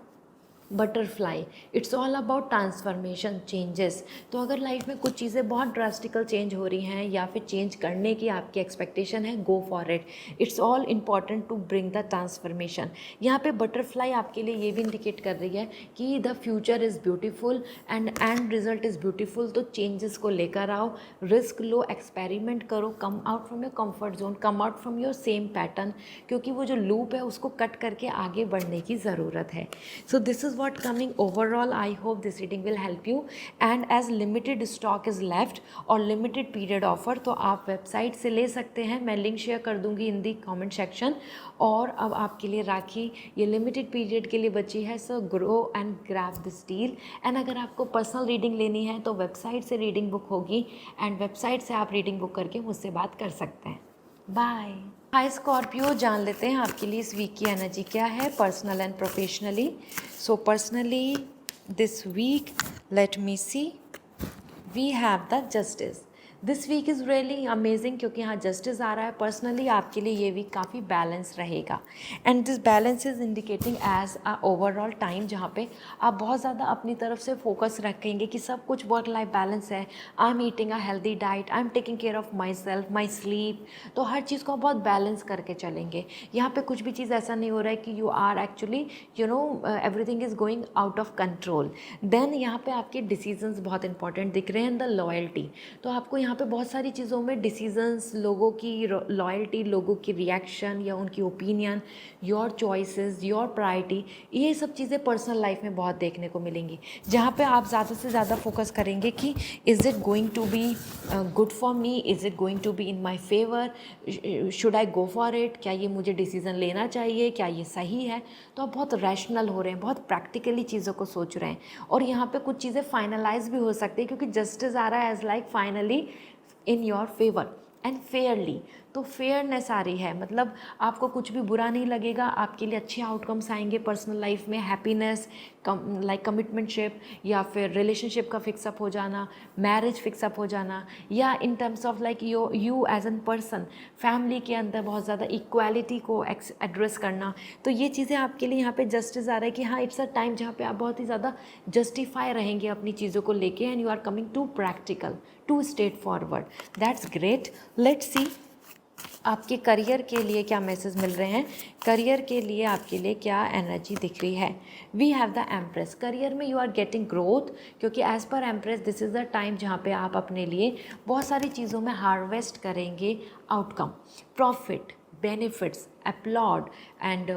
butterfly, it's all about transformation, changes. तो अगर लाइफ में कुछ चीज़ें बहुत ड्रास्टिकल चेंज हो रही हैं या फिर चेंज करने की आपकी एक्सपेक्टेशन है, go for it, it's all important to bring the transformation. यहाँ पे बटरफ्लाई आपके लिए ये भी इंडिकेट कर रही है कि the future is beautiful and result is beautiful. तो चेंजेस को लेकर आओ, रिस्क लो, एक्सपेरिमेंट करो, come out from your comfort zone, come out from your same pattern, क्योंकि वो जो लूप है उसको कट करके आगे बढ़ने की ज़रूरत है। So this is what coming overall. I hope this reading will help you, and as limited stock is left और limited period offer, तो आप वेबसाइट से ले सकते हैं। मैं लिंक शेयर कर दूंगी इन दी कमेंट सेक्शन। और अब आपके लिए राखी ये लिमिटेड पीरियड के लिए बची है, so grow and grab this deal. And अगर आपको पर्सनल रीडिंग लेनी है तो वेबसाइट से रीडिंग बुक होगी, एंड वेबसाइट से आप रीडिंग बुक करके मुझसे बात कर सकते हैं। बाय। हाय स्कॉर्पियो, जान लेते हैं आपके लिए इस वीक की एनर्जी क्या है, personal and professionally. So personally this week, let me see, we have the justice. This week is really amazing, क्योंकि यहाँ जस्टिस आ रहा है। पर्सनली आपके लिए ये वीक काफ़ी बैलेंस रहेगा, and this balance is indicating as a overall time जहाँ पे आप बहुत ज़्यादा अपनी तरफ से फोकस रखेंगे कि सब कुछ वर्क लाइफ बैलेंस है। I am eating a healthy diet, I am taking care of my self, my sleep. तो हर चीज़ को बहुत बैलेंस करके चलेंगे। यहाँ पे कुछ भी चीज़ ऐसा नहीं हो रहा है कि you are actually everything is going out of control. Then यहाँ पे आपके डिसीजंस बहुत इंपॉर्टेंट दिख रहे हैं, द लॉयल्टी। तो आपको यहाँ पे बहुत सारी चीज़ों में डिसीजंस, लोगों की लॉयल्टी, लोगों की रिएक्शन या उनकी opinion, your choices, your priority, ये सब चीज़ें पर्सनल लाइफ में बहुत देखने को मिलेंगी, जहाँ पे आप ज़्यादा से ज़्यादा फोकस करेंगे कि is it going to be good for me, is it going to be in my favour, should I go for it, क्या ये मुझे डिसीज़न लेना चाहिए, क्या ये सही है। तो आप बहुत रैशनल हो रहे हैं, बहुत प्रैक्टिकली चीज़ों को सोच रहे हैं, और यहाँ पे कुछ चीज़ें फाइनलाइज भी हो सकती है, क्योंकि जस्टिस आ रहा है as like finally in your favour and fairly. तो फेयरनेस आ रही है, मतलब आपको कुछ भी बुरा नहीं लगेगा, आपके लिए अच्छे आउटकम्स आएंगे पर्सनल लाइफ में, हैप्पीनेस, लाइक कमिटमेंटशिप, या फिर रिलेशनशिप का फिक्सअप हो जाना, मैरिज फिक्सअप हो जाना, या in terms of like you as an person, family के अंदर बहुत ज़्यादा इक्वालिटी को एड्रेस करना। तो ये चीज़ें आपके लिए यहाँ पे जस्टिस आ रहा है कि हाँ, इट्स अ टाइम जहाँ पे आप बहुत ही ज़्यादा जस्टिफाई रहेंगे अपनी चीज़ों को लेके, and you are coming to practical, to straight forward. That's great. Let's see आपके करियर के लिए क्या मैसेज मिल रहे हैं, करियर के लिए आपके लिए क्या एनर्जी दिख रही है। We have the empress. Career में यू आर गेटिंग ग्रोथ, क्योंकि as per empress this is the time जहाँ पे आप अपने लिए बहुत सारी चीज़ों में हार्वेस्ट करेंगे outcome, profit, benefits, applaud, and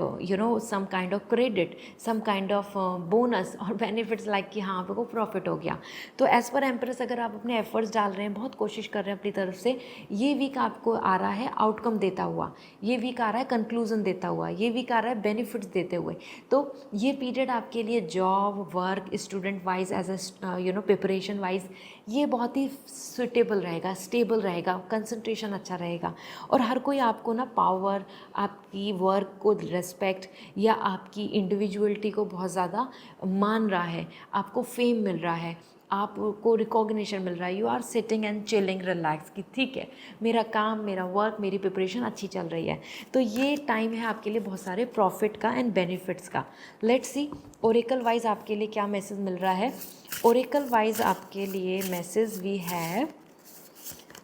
some kind of credit, some kind of bonus और benefits like कि हाँ आपको प्रॉफिट हो गया। तो एज़ पर एम्प्रेस अगर आप अपने एफर्ट्स डाल रहे हैं, बहुत कोशिश कर रहे हैं अपनी तरफ से, ये वीक आपको आ रहा है आउटकम देता हुआ, ये वीक आ रहा है कंक्लूजन देता हुआ, ये वीक आ रहा है बेनिफिट्स देते हुए। तो ये पीरियड आपके लिए job, work, student wise, as a preparation wise, ये बहुत ही सुटेबल रहेगा, स्टेबल रहेगा, कंसंट्रेशन अच्छा रहेगा, और हर कोई आपको ना पावर, आपकी वर्क को रिस्पेक्ट, या आपकी इंडिविजुअलिटी को बहुत ज़्यादा मान रहा है, आपको फेम मिल रहा है, आपको रिकॉग्निशन मिल रहा है। You are sitting and chilling relax कि ठीक है, मेरा काम, मेरा वर्क, मेरी प्रिपरेशन अच्छी चल रही है। तो ये टाइम है आपके लिए बहुत सारे प्रॉफिट का एंड बेनिफिट्स का। लेट्स सी ओरेकल वाइज आपके लिए क्या मैसेज मिल रहा है। ओरेकल वाइज आपके लिए message we have,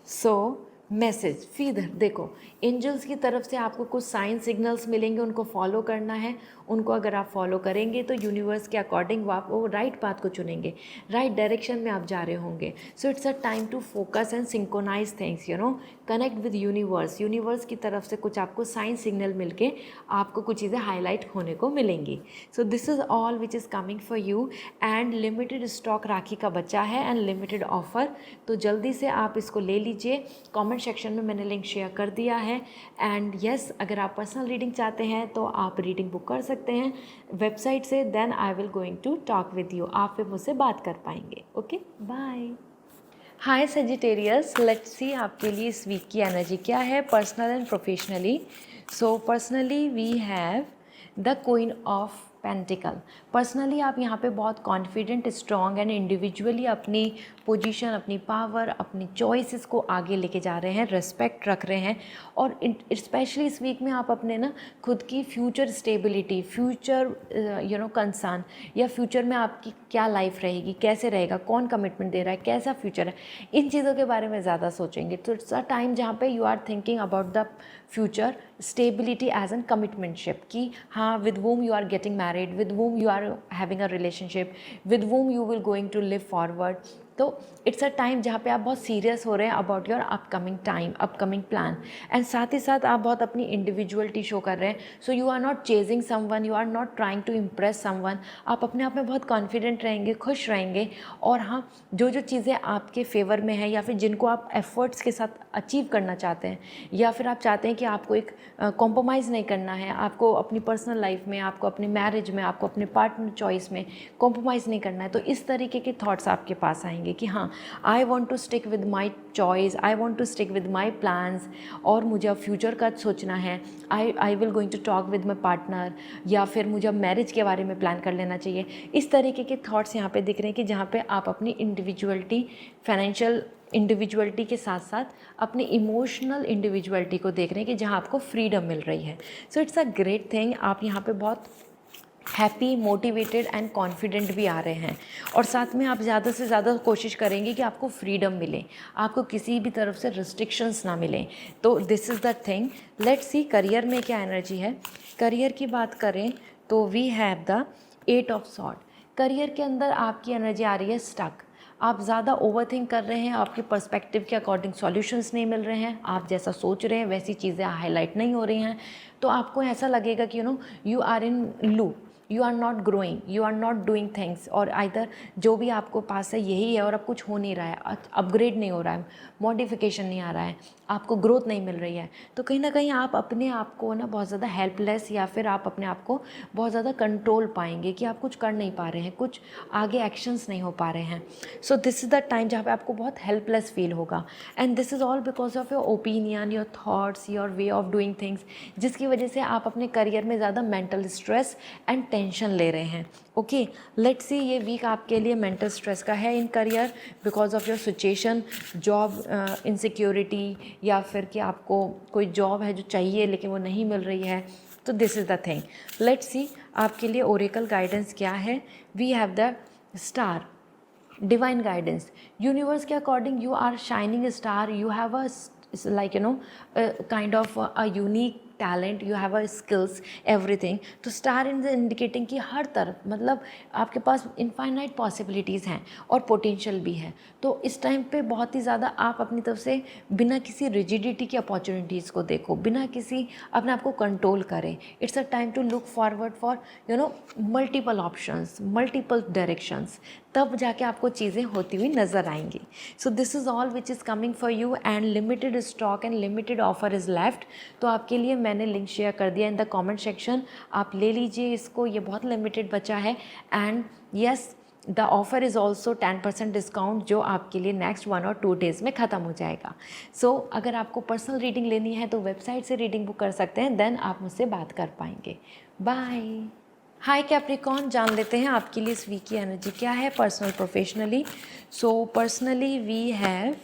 so message feather, देखो एंजल्स की तरफ से आपको कुछ साइन सिग्नल्स मिलेंगे, उनको फॉलो करना है। उनको अगर आप फॉलो करेंगे तो यूनिवर्स के अकॉर्डिंग आप वो राइट पाथ को चुनेंगे, राइट डायरेक्शन में आप जा रहे होंगे। So it's a time to focus and synchronise things, connect with universe. Universe की तरफ से कुछ आपको साइन सिग्नल मिलके आपको कुछ चीज़ें हाईलाइट होने को मिलेंगी। So this is all which is coming for you, and limited stock rakhi का बचा है एंड लिमिटेड ऑफर, तो जल्दी से आप इसको ले लीजिए। कमेंट सेक्शन में मैंने लिंक शेयर कर दिया है। एंड यस, अगर आप पर्सनल रीडिंग चाहते हैं तो आप रीडिंग बुक कर सकते हैं वेबसाइट से, then I will going to talk with you, आप फिर मुझसे बात कर पाएंगे। Okay, bye. Hi Sagittarius, let's see आपके लिए इस वीक की एनर्जी क्या है, personal and professionally. So personally we have the queen of pentacle. Personally आप यहाँ पे बहुत कॉन्फिडेंट, स्ट्रॉन्ग एंड इंडिविजुअली अपनी पोजीशन, अपनी पावर, अपनी चॉइसेस को आगे लेके जा रहे हैं, रिस्पेक्ट रख रहे हैं। और स्पेशली इस वीक में आप अपने ना खुद की फ्यूचर स्टेबिलिटी, फ्यूचर कंसर्न, या फ्यूचर में आपकी क्या लाइफ रहेगी, कैसे रहेगा, कौन कमिटमेंट दे रहा है, कैसा फ्यूचर है, इन चीज़ों के बारे में ज़्यादा सोचेंगे। तो इट्स अ टाइम जहाँ पे you are thinking about the future stability as an commitmentship, कि हाँ, with whom you are getting married, with whom you are having a relationship, with whom you will going to live forward. तो it's a time जहाँ पे आप बहुत serious हो रहे हैं about your upcoming time, upcoming plan, and साथ ही साथ आप बहुत अपनी इंडिविजुअलिटी शो कर रहे हैं। So you are not chasing someone, you are not trying to impress someone. आप अपने आप में बहुत कॉन्फिडेंट रहेंगे, खुश रहेंगे। और हाँ, जो जो चीज़ें आपके फेवर में है या फिर जिनको आप एफर्ट्स के साथ अचीव करना चाहते हैं, या फिर आप चाहते हैं कि आपको एक कॉम्प्रोमाइज़ नहीं करना है, आपको अपनी पर्सनल लाइफ में, आपको अपनी मैरिज में, आपको अपने पार्टनर चॉइस में कॉम्प्रोमाइज़ नहीं करना है, तो इस तरीके के थॉट्स आपके पास आएंगे कि हाँ, I want to stick with my choice, I want to stick with my plans, और मुझे अब फ्यूचर का सोचना है। I will going to talk with my partner, या फिर मुझे अब मैरिज के बारे में प्लान कर लेना चाहिए। इस तरीके के थॉट्स यहाँ पे दिख रहे हैं कि जहाँ पे आप अपनी इंडिविजुअलिटी, फाइनेंशियल इंडिविजुअलिटी के साथ साथ अपनी इमोशनल इंडिविजुअलिटी को देख रहे हैं कि जहाँ आपको फ्रीडम मिल रही है। So it's a great thing. आप यहाँ पे बहुत हैप्पी, मोटिवेटेड एंड कॉन्फिडेंट भी आ रहे हैं, और साथ में आप ज़्यादा से ज़्यादा कोशिश करेंगे कि आपको फ्रीडम मिले, आपको किसी भी तरफ से रिस्ट्रिक्शंस ना मिलें। तो this is the thing. Let's see career में क्या एनर्जी है। करियर की बात करें तो we have the 8 of sword. Career के अंदर आपकी एनर्जी आ रही है स्टक। आप ज़्यादा ओवरथिंक कर रहे हैं, आपके पर्सपेक्टिव के अकॉर्डिंग सॉल्यूशंस नहीं मिल रहे हैं, आप जैसा सोच रहे हैं वैसी चीज़ें हाईलाइट नहीं हो रही हैं। तो आपको ऐसा लगेगा कि you are in loop, you are not growing, you are not doing things, और आइदर जो भी आपको पास है यही है और अब कुछ हो नहीं रहा है, अपग्रेड नहीं हो रहा है, मॉडिफिकेशन नहीं आ रहा है, आपको ग्रोथ नहीं मिल रही है। तो कहीं ना कहीं आप अपने आप को ना बहुत ज़्यादा हेल्पलेस, या फिर आप अपने आप को बहुत ज़्यादा कंट्रोल पाएंगे कि आप कुछ कर नहीं पा रहे हैं, कुछ आगे एक्शंस नहीं हो पा रहे हैं। So this is the time जहाँ पे आपको बहुत हेल्पलेस फील होगा, and this is all because of your opinion, your thoughts, your way of doing things, जिसकी वजह से आप अपने करियर में ज़्यादा मेंटल स्ट्रेस एंड टेंशन ले रहे हैं। ओके, लेट्स सी ये वीक आपके लिए मेंटल स्ट्रेस का है in career, because of your situation, job insecurity, या फिर कि आपको कोई जॉब है जो चाहिए लेकिन वो नहीं मिल रही है। तो this is the thing. Let's see आपके लिए ओरेकल गाइडेंस क्या है। We have the star, divine guidance. Universe के according you are shining star, you have a like kind of a unique talent, you have a skills, everything. तो star in indicating कि हर तरफ, मतलब आपके पास infinite possibilities हैं और potential भी है। तो इस टाइम पे बहुत ही ज़्यादा आप अपनी तरफ से बिना किसी रिजिडिटी की अपॉर्चुनिटीज़ को देखो, बिना किसी अपने आप को कंट्रोल करें। It's a time to look forward for multiple options, multiple directions, तब जाके आपको चीज़ें होती हुई नज़र आएंगी। So this is all which is coming for you, and limited stock and limited offer is left. तो आपके लिए मैंने लिंक शेयर कर दिया इन द कमेंट सेक्शन, आप ले लीजिए इसको, ये बहुत लिमिटेड बचा है। And yes, the offer is also 10% discount, जो आपके लिए नेक्स्ट 1 और 2 डेज़ में ख़त्म हो जाएगा। सो अगर आपको पर्सनल रीडिंग लेनी है तो वेबसाइट से रीडिंग बुक कर सकते हैं, देन आप मुझसे बात कर पाएंगे। बाय। हाय कैप्रिकॉर्न, जान लेते हैं आपके लिए इस वीक की एनर्जी क्या है, personal professionally. So personally we have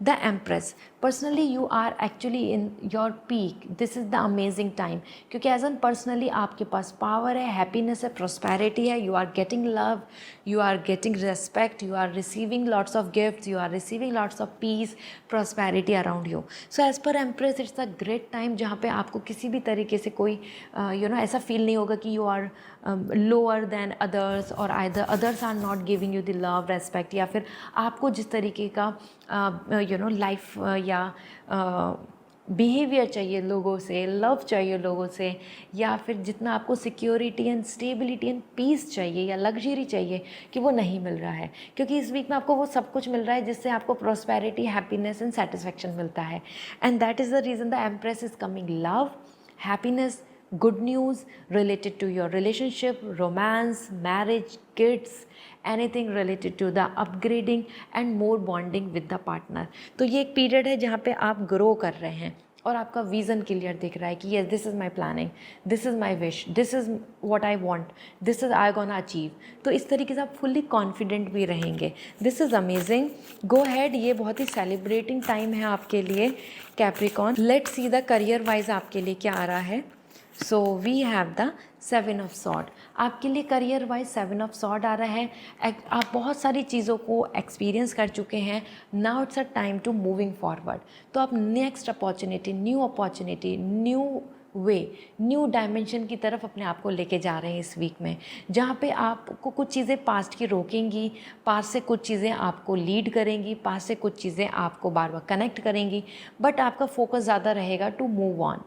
the empress. Personally you are actually in your peak, this is the amazing time, क्योंकि एज एन पर्सनली आपके पास पावर है, हैप्पीनेस है, प्रॉस्पेरिटी है, you are getting love, you are getting respect, you are receiving lots of gifts, you are receiving lots of peace, prosperity around you. So as per empress it's a great time जहाँ पे आपको किसी भी तरीके से कोई ऐसा feel नहीं होगा कि you are lower than others, और either others are not giving you the love, respect, या फिर आपको जिस तरीके का लाइफ या बिहेवियर चाहिए लोगों से, लव चाहिए लोगों से, या फिर जितना आपको security and stability and peace चाहिए या लग्जरी चाहिए, कि वो नहीं मिल रहा है। क्योंकि इस वीक में आपको वो सब कुछ मिल रहा है जिससे आपको प्रॉस्पेरिटी, हैप्पीनेस एंड सेटिस्फैक्शन मिलता है। And that is the reason the empress is coming. Love, happiness, good news related to your relationship, romance, marriage, kids, anything related to the upgrading and more bonding with the partner। तो ये एक period है जहाँ पे आप grow कर रहे हैं, और आपका विज़न क्लियर दिख रहा है कि yes this is my planning, this is my wish, this is what I want, this is I gonna achieve. तो इस तरीके से आप फुल्ली कॉन्फिडेंट भी रहेंगे। This is amazing, go ahead. ये बहुत ही सेलिब्रेटिंग टाइम है आपके लिए Capricorn. Let's see the career wise आपके लिए क्या आ रहा है। So we have the 7 of sword. आपके लिए करियर वाइज 7 ऑफ सॉर्ड आ रहा है। आप बहुत सारी चीज़ों को एक्सपीरियंस कर चुके हैं, now it's a time to moving forward. तो आप next opportunity, new way, new dimension की तरफ अपने आप को लेके जा रहे हैं इस वीक में, जहाँ पे आपको कुछ चीज़ें पास्ट की रोकेंगी, पास्ट से कुछ चीज़ें आपको लीड करेंगी, पास्ट से कुछ चीज़ें आपको बार बार कनेक्ट करेंगी, बट आपका फोकस ज़्यादा रहेगा to move on,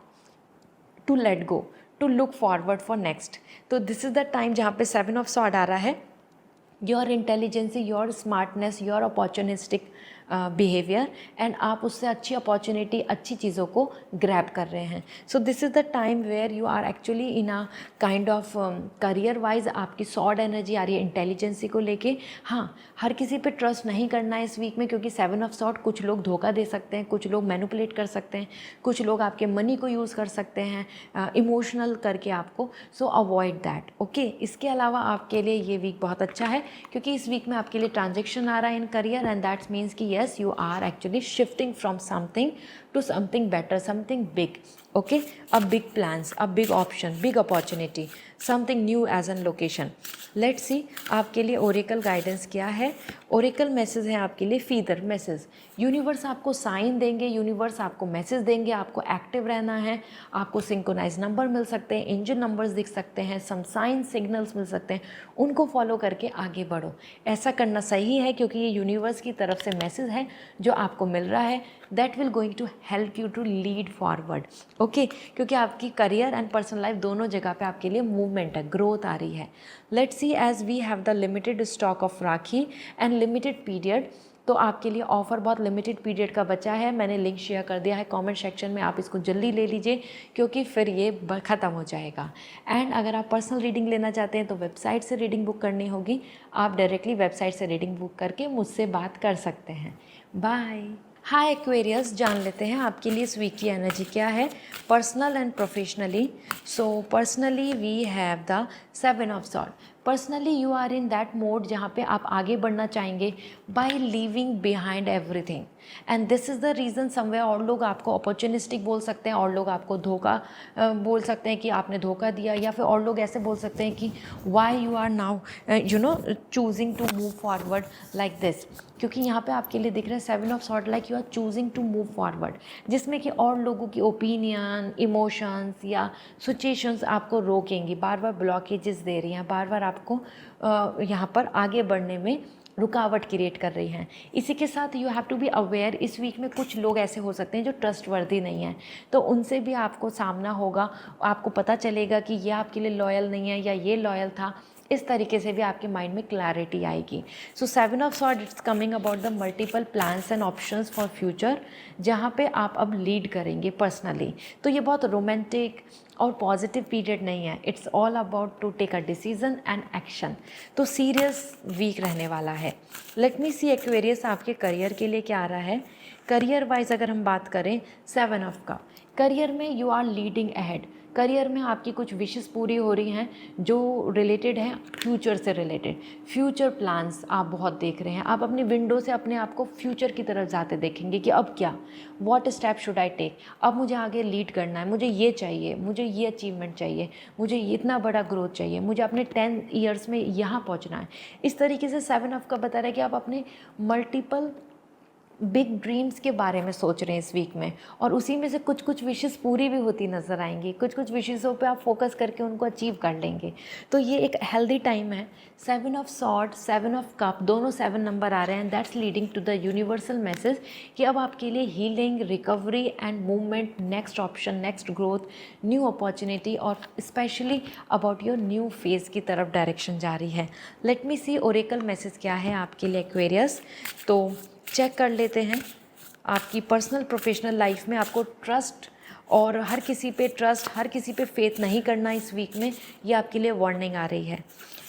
to let go, to look forward for next. तो दिस इज़ द टाइम जहाँ पे 7 ऑफ सॉर्ड आ रहा है। Your intelligence, your smartness, your opportunistic behaviour, and आप उससे अच्छी अपॉर्चुनिटी, अच्छी चीज़ों को ग्रैब कर रहे हैं। So this is the time where you are actually in a kind of career wise आपकी सॉर्ड एनर्जी आ रही है इंटेलिजेंसी को लेके। हाँ, हर किसी पे ट्रस्ट नहीं करना है इस वीक में, क्योंकि 7 ऑफ सॉर्ड कुछ लोग धोखा दे सकते हैं, कुछ लोग मैनिपुलेट कर सकते हैं, कुछ लोग आपके मनी को यूज़ कर सकते हैं इमोशनल करके आपको। सो अवॉइड दैट, ओके। इसके अलावा आपके लिए ये वीक बहुत अच्छा है, क्योंकि इस वीक में आपके लिए ट्रांजेक्शन आ रहा है in career, and that's means कि yes you are actually shifting from something to something better, something big, okay, a big plans, a big option, big opportunity, something new as an location. Let's see आपके लिए oracle guidance क्या है। Oracle message है आपके लिए feather message. Universe आपको sign देंगे, universe आपको मैसेज देंगे, आपको एक्टिव रहना है, आपको सिंक्रोनाइज नंबर मिल सकते हैं, एंजल नंबर्स दिख सकते हैं, सम साइन सिग्नल्स मिल सकते हैं, उनको फॉलो करके आगे बढ़ो। ऐसा करना सही है, क्योंकि ये यूनिवर्स की तरफ से मैसेज है जो आपको मिल रहा है, that will going to help you to lead forward, okay. क्योंकि आपकी करियर एंड पर्सनल लाइफ दोनों जगह पे आपके लिए मूवमेंट है, ग्रोथ आ रही है। Let's see, as we have the limited stock of Rakhi and limited period, तो आपके लिए ऑफ़र बहुत लिमिटेड पीरियड का बचा है। मैंने लिंक शेयर कर दिया है कमेंट सेक्शन में, आप इसको जल्दी ले लीजिए, क्योंकि फिर ये ख़त्म हो जाएगा। एंड अगर आप पर्सनल रीडिंग लेना चाहते हैं तो वेबसाइट से रीडिंग बुक करनी होगी। आप डायरेक्टली वेबसाइट से रीडिंग बुक करके मुझसे बात कर सकते हैं। बाय। हाय एक्वेरियस, जान लेते हैं आपके लिए इस वीक की एनर्जी क्या है, personal and professionally. So personally we have the 7 of sword. Personally you are in that mode जहाँ पे आप आगे बढ़ना चाहेंगे by leaving behind everything, and this is the reason somewhere. और लोग आपको अपॉर्चुनिस्टिक बोल सकते हैं, और लोग आपको धोखा बोल सकते हैं कि आपने धोखा दिया, या फिर और लोग ऐसे बोल सकते हैं कि why you are now choosing to move forward like this, क्योंकि यहाँ पे आपके लिए दिख रहा है 7 of sword, like you are choosing to move forward, जिसमें कि और लोगों की ओपिनियन, इमोशंस या सिचुएशंस आपको रोकेंगी, बार बार ब्लॉकेजेस दे रही हैं, बार बार आपको यहाँ पर आगे बढ़ने में रुकावट क्रिएट कर रही हैं। इसी के साथ you have to be aware, इस वीक में कुछ लोग ऐसे हो सकते हैं जो ट्रस्टवर्दी नहीं हैं, तो उनसे भी आपको सामना होगा। आपको पता चलेगा कि ये आपके लिए लॉयल नहीं है या ये लॉयल था। इस तरीके से भी आपके माइंड में क्लैरिटी आएगी। सो 7 of sword, it's coming about the multiple plans and options for future, जहाँ पे आप अब लीड करेंगे पर्सनली। तो ये बहुत रोमांटिक और पॉजिटिव पीरियड नहीं है, it's all about to take a decision and action. तो सीरियस वीक रहने वाला है। लेट मी सी एक्वेरियस, आपके करियर के लिए क्या आ रहा है। करियर वाइज अगर हम बात करें 7 ऑफ का, करियर में you are leading ahead. Career में आपकी कुछ विशेस पूरी हो रही हैं जो रिलेटेड हैं फ्यूचर से रिलेटेड। फ्यूचर प्लान्स आप बहुत देख रहे हैं, आप अपनी विंडो से अपने आप को फ्यूचर की तरफ जाते देखेंगे कि अब क्या, what step should I take, अब मुझे आगे लीड करना है, मुझे ये चाहिए, मुझे ये अचीवमेंट चाहिए, मुझे इतना बड़ा ग्रोथ चाहिए, मुझे अपने 10 ईयर्स में यहाँ पहुँचना है। इस तरीके से 7 ऑफ का बता रहा है कि आप अपने मल्टीपल बिग ड्रीम्स के बारे में सोच रहे हैं इस वीक में, और उसी में से कुछ कुछ विशेस पूरी भी होती नज़र आएंगी, कुछ कुछ विशेसों पे आप फोकस करके उनको अचीव कर लेंगे। तो ये एक हेल्दी टाइम है। 7 ऑफ सॉर्ड, 7 ऑफ कप, दोनों 7 नंबर आ रहे हैं, that's leading to the universal message कि अब आपके लिए healing, recovery and movement, next option, next growth, new opportunity, और specially about your new phase की तरफ डायरेक्शन जा रही है। Let me see oracle message क्या है आपके लिए एक्वेरियस। तो चेक कर लेते हैं आपकी पर्सनल प्रोफेशनल लाइफ में आपको ट्रस्ट और हर किसी पे ट्रस्ट, हर किसी पे फेथ नहीं करना इस वीक में, ये आपके लिए वार्निंग आ रही है।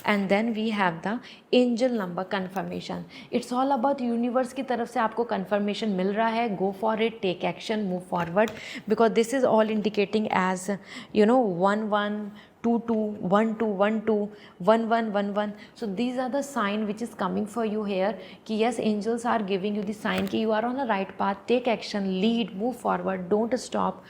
And then we have the angel number confirmation. It's all about universe की तरफ से आपको कन्फर्मेशन मिल रहा है. Go for it, take action, move forward, because this is all indicating as 1 1 2 2 1 2 1 2 1 1 1 1. So these are the sign which is coming for you here कि yes, angels are giving you the sign कि you are on the right path. Take action, lead, move forward, don't stop,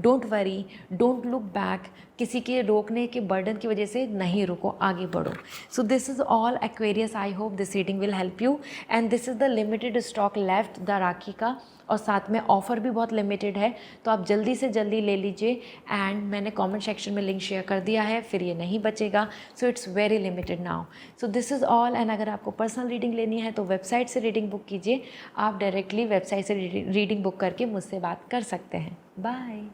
don't worry, don't look back. किसी के रोकने के burden की वजह से नहीं रुको, आगे बढ़ो. So this is all Aquarius. I hope this reading will help you. And this is the limited stock left the rakhi का, और साथ में ऑफ़र भी बहुत लिमिटेड है, तो आप जल्दी से जल्दी ले लीजिए. एंड मैंने कमेंट सेक्शन में लिंक शेयर कर दिया है, फिर ये नहीं बचेगा. So it's very limited now. So this is all. And अगर आपको पर्सनल रीडिंग लेनी है तो वेबसाइट से रीडिंग बुक कीजिए. आप डायरेक्टली वेबसाइट से रीडिंग बुक करके मुझसे बात कर सकते हैं. बाय.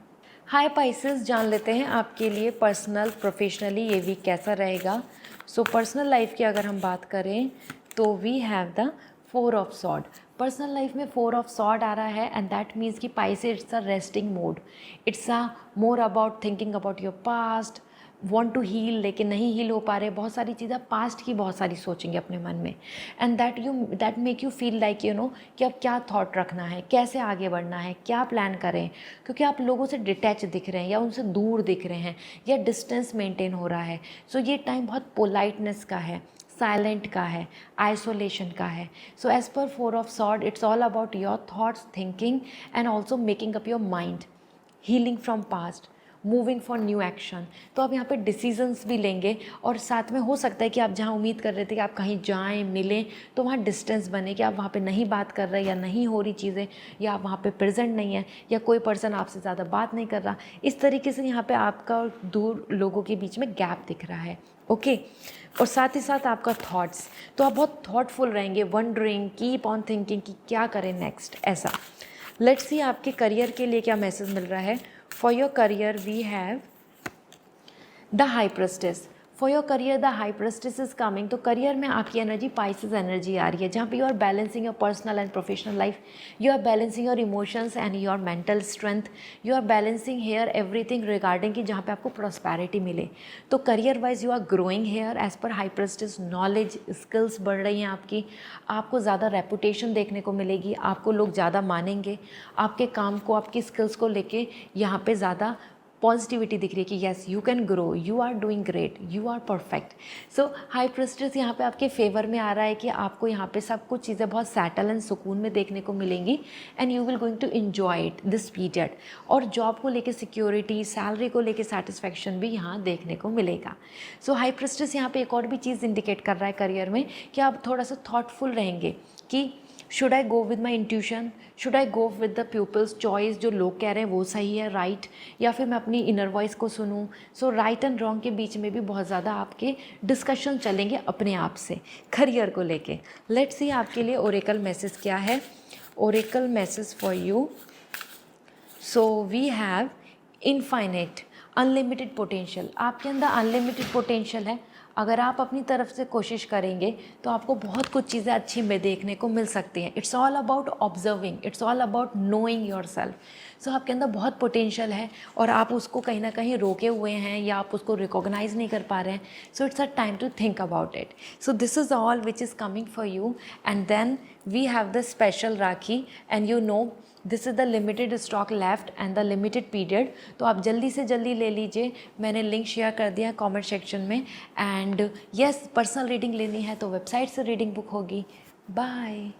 हाय पाइसेस, जान लेते हैं आपके लिए पर्सनल प्रोफेशनली ये वीक कैसा रहेगा. सो पर्सनल लाइफ की अगर हम बात करें तो we have the 4 of sword. Personal life में 4 ऑफ सॉर्ड आ रहा है, एंड दैट मीन्स कि pieces it's a resting mode. It's a more about thinking about your past, want to heal लेकिन नहीं हील हो पा रहे. बहुत सारी चीज़ें पास्ट की बहुत सारी सोचेंगे अपने मन में, and that make you feel like कि अब क्या थॉट रखना है, कैसे आगे बढ़ना है, क्या प्लान करें. क्योंकि आप लोगों से डिटैच दिख रहे हैं या उनसे दूर दिख रहे हैं या डिस्टेंस मेंटेन हो रहा है. सो ये टाइम बहुत पोलाइटनेस का है, साइलेंट का है, आइसोलेशन का है. सो एज पर 4 of sword it's all about your thoughts, thinking and also making up your mind, healing from past, moving for new action. तो आप यहाँ पे डिसीजंस भी लेंगे, और साथ में हो सकता है कि आप जहाँ उम्मीद कर रहे थे कि आप कहीं जाएं, मिलें, तो वहाँ डिस्टेंस बने कि आप वहाँ पे नहीं बात कर रहे या नहीं हो रही चीज़ें, या आप वहाँ पे प्रेजेंट नहीं है, या कोई पर्सन आपसे ज़्यादा बात नहीं कर रहा. इस तरीके से यहाँ पे आपका और दूर लोगों के बीच में गैप दिख रहा है. ओके. और साथ ही साथ आपका थॉट्स, तो आप बहुत थॉटफुल रहेंगे, वंडरिंग, कीप ऑन थिंकिंग कि क्या करें नेक्स्ट, ऐसा. लेट्स सी आपके करियर के लिए क्या मैसेज मिल रहा है. For your career we have the high prestige. For your career the high prestige is coming. तो करियर में आपकी एनर्जी पाइसेस एनर्जी आ रही है, जहाँ पे you are balancing your personal and professional life. You are balancing your emotions and your mental strength. You are balancing here everything regarding कि जहाँ पे आपको प्रॉस्पेरिटी मिले. तो career wise you are growing here as पर high prestige. Knowledge, skills बढ़ रही हैं आपकी. आपको ज़्यादा रेपुटेशन देखने को मिलेगी, आपको लोग ज़्यादा मानेंगे. आपके काम को, आपकी स्किल्स को लेके यहाँ पे ज़्यादा पॉजिटिविटी दिख रही है कि yes you can grow, you are doing great, you are perfect. So high prestige यहाँ पे आपके फेवर में आ रहा है कि आपको यहाँ पे सब कुछ चीज़ें बहुत सेटल एंड सुकून में देखने को मिलेंगी, and you will going to enjoy it this period. और जॉब को लेके सिक्योरिटी, सैलरी को लेके सेटिस्फैक्शन भी यहाँ देखने को मिलेगा. सो हाई प्रेस्टिस यहाँ पे एक और भी चीज़ इंडिकेट कर रहा है करियर में कि आप थोड़ा सा थॉटफुल रहेंगे कि should I go with my intuition, should I go with the people's choice, जो लोग कह रहे हैं वो सही है, राइट, या फिर मैं अपनी इनर वॉइस को सुनूं. सो राइट एंड रॉन्ग के बीच में भी बहुत ज़्यादा आपके डिस्कशन चलेंगे अपने आप से करियर को लेके. लेट्स सी आपके लिए ओरेकल मैसेज क्या है. Oracle message for you. So we have infinite, unlimited potential. आपके अंदर अनलिमिटेड पोटेंशियल है. अगर आप अपनी तरफ से कोशिश करेंगे तो आपको बहुत कुछ चीज़ें अच्छी में देखने को मिल सकती हैं. It's all about observing, it's all about knowing your self. So आपके अंदर बहुत पोटेंशियल है और आप उसको कहीं ना कहीं रोके हुए हैं या आप उसको रिकॉग्नाइज नहीं कर पा रहे हैं. So it's a time to think about it. So this is all which is coming for you. And then we have the special rakhi, and you know this is the limited stock left and the limited period. तो आप जल्दी से जल्दी ले लीजिए. मैंने link share कर दिया है कमेंट सेक्शन में. एंड येस, पर्सनल रीडिंग लेनी है तो वेबसाइट से रीडिंग बुक होगी. बाय.